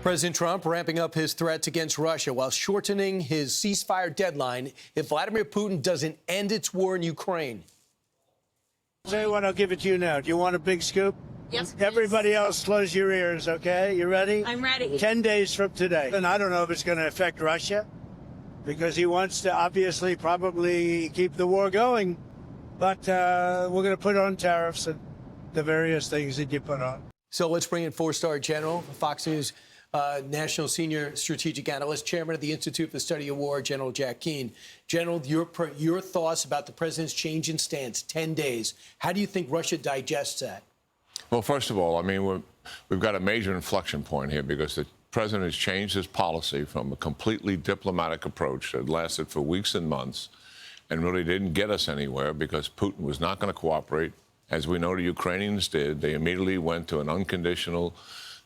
President Trump ramping up his threats against Russia while shortening his ceasefire deadline if Vladimir Putin doesn't end its war in Ukraine. Tell you what, I'll give it to you now. Do you want a big scoop? Yes, please. Everybody else, close your ears, okay? You ready? I'm ready. 10 days from today. And I don't know if it's going to affect Russia because he wants to obviously probably keep the war going. But we're going to put on tariffs and the various things that you put on. So let's bring in four-star general, Fox News national senior strategic analyst, chairman of the Institute for the Study of War, General Jack Keane. General, your thoughts about the president's change in stance, 10 days. How do you think Russia digests that? Well, first of all, I mean, we've got a major inflection point here because the president has changed his policy from a completely diplomatic approach that lasted for weeks and months and really didn't get us anywhere because Putin was not going to cooperate. As we know, the Ukrainians did. They immediately went to an unconditional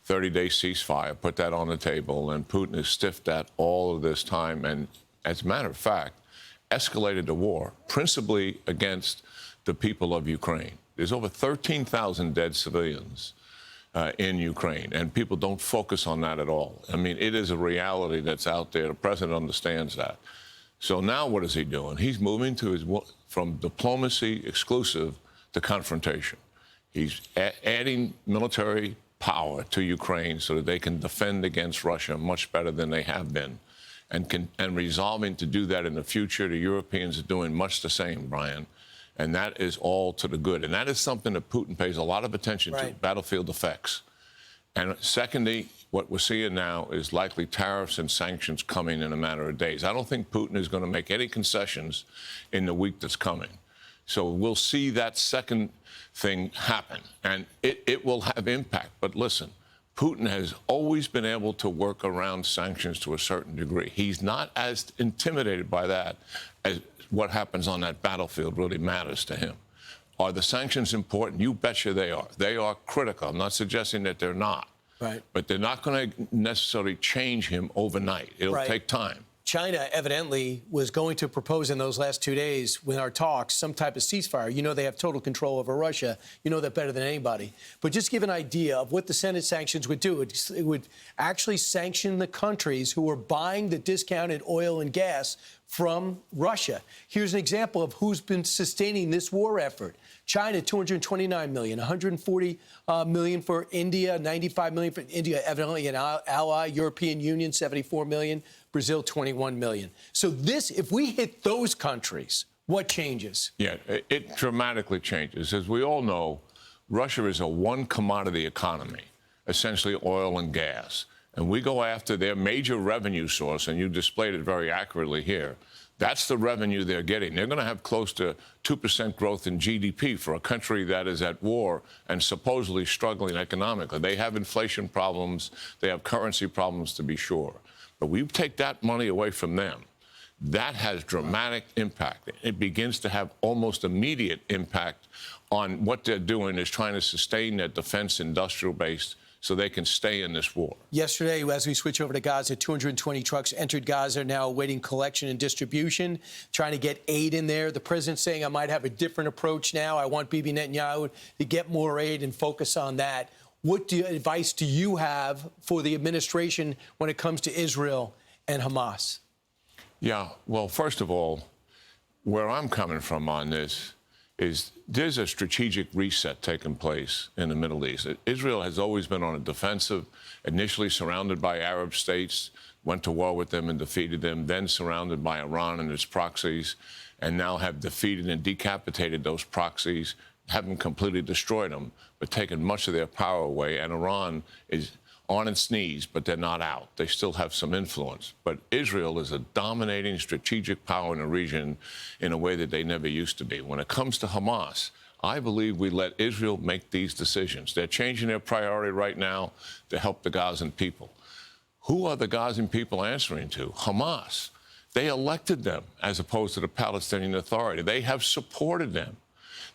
30-day ceasefire, put that on the table, and Putin has stiffed that all of this time and, as a matter of fact, escalated the war, principally against the people of Ukraine. There's over 13,000 dead civilians in Ukraine, and people don't focus on that at all. I mean, it is a reality that's out there. The president understands that. So now what is he doing? He's moving to from diplomacy exclusive to confrontation. He's adding military power to Ukraine so that they can defend against Russia much better than they have been, and resolving to do that in the future. The Europeans are doing much the same, Brian, and that is all to the good. And that is something that Putin pays a lot of attention to, battlefield effects. And secondly, what we're seeing now is likely tariffs and sanctions coming in a matter of days. I don't think Putin is going to make any concessions in the week that's coming. So we'll see that second thing happen, and it will have impact. But listen, Putin has always been able to work around sanctions to a certain degree. He's not as intimidated by that as what happens on that battlefield really matters to him. Are the sanctions important? You betcha they are. They are critical. I'm not suggesting that they're not. Right. But they're not going to necessarily change him overnight. It'll take time. China evidently was going to propose in those last 2 days with our talks some type of ceasefire. You know they have total control over Russia. You know that better than anybody. But just give an idea of what the Senate sanctions would do. It would actually sanction the countries who are buying the discounted oil and gas from Russia. Here's an example of who's been sustaining this war effort. China, $229 million, $140 million for India, $95 million for India, evidently an ally. European Union, $74 million. Brazil, $21 million. So this, if we hit those countries, what changes? Yeah, it dramatically changes. As we all know, Russia is a one-commodity economy, essentially oil and gas. And we go after their major revenue source, and you displayed it very accurately here. That's the revenue they're getting. They're going to have close to 2% growth in GDP for a country that is at war and supposedly struggling economically. They have inflation problems. They have currency problems, to be sure. But we take that money away from them. That has dramatic impact. It begins to have almost immediate impact on what they're doing is trying to sustain their defense industrial base so they can stay in this war. Yesterday, as we switch over to Gaza, 220 trucks entered Gaza, now awaiting collection and distribution, trying to get aid in there. The president's saying, I might have a different approach now. I want Bibi Netanyahu to get more aid and focus on that. What advice do you have for the administration when it comes to Israel and Hamas? Yeah, well, first of all, where I'm coming from on this is there's a strategic reset taking place in the Middle East. Israel has always been on a defensive, initially surrounded by Arab states, went to war with them and defeated them, then surrounded by Iran and its proxies, and now have defeated and decapitated those proxies, haven't completely destroyed them, but taken much of their power away. And Iran is on its knees, but they're not out. They still have some influence. But Israel is a dominating strategic power in the region in a way that they never used to be. When it comes to Hamas, I believe we let Israel make these decisions. They're changing their priority right now to help the Gazan people. Who are the Gazan people answering to? Hamas. They elected them as opposed to the Palestinian Authority. They have supported them.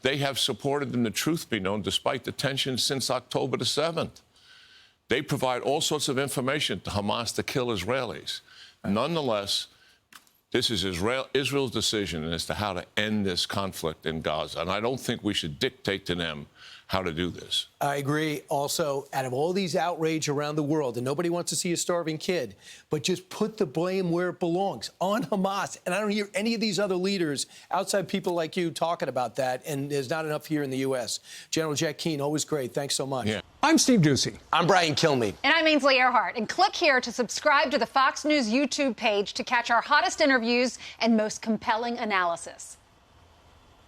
They have supported them, the truth be known, despite the tensions since October the 7th. They provide all sorts of information to Hamas to kill Israelis. Nonetheless, this is Israel's decision as to how to end this conflict in Gaza. And I don't think we should dictate to them how to do this. I agree. Also, out of all these outrage around the world, and nobody wants to see a starving kid, but just put the blame where it belongs, on Hamas. And I don't hear any of these other leaders outside people like you talking about that, and there's not enough here in the U.S. General Jack Keane, always great. Thanks so much. Yeah. I'm Steve Ducey. I'm Brian Kilmeade. And I'm Ainsley Earhart. And click here to subscribe to the Fox News YouTube page to catch our hottest interviews and most compelling analysis.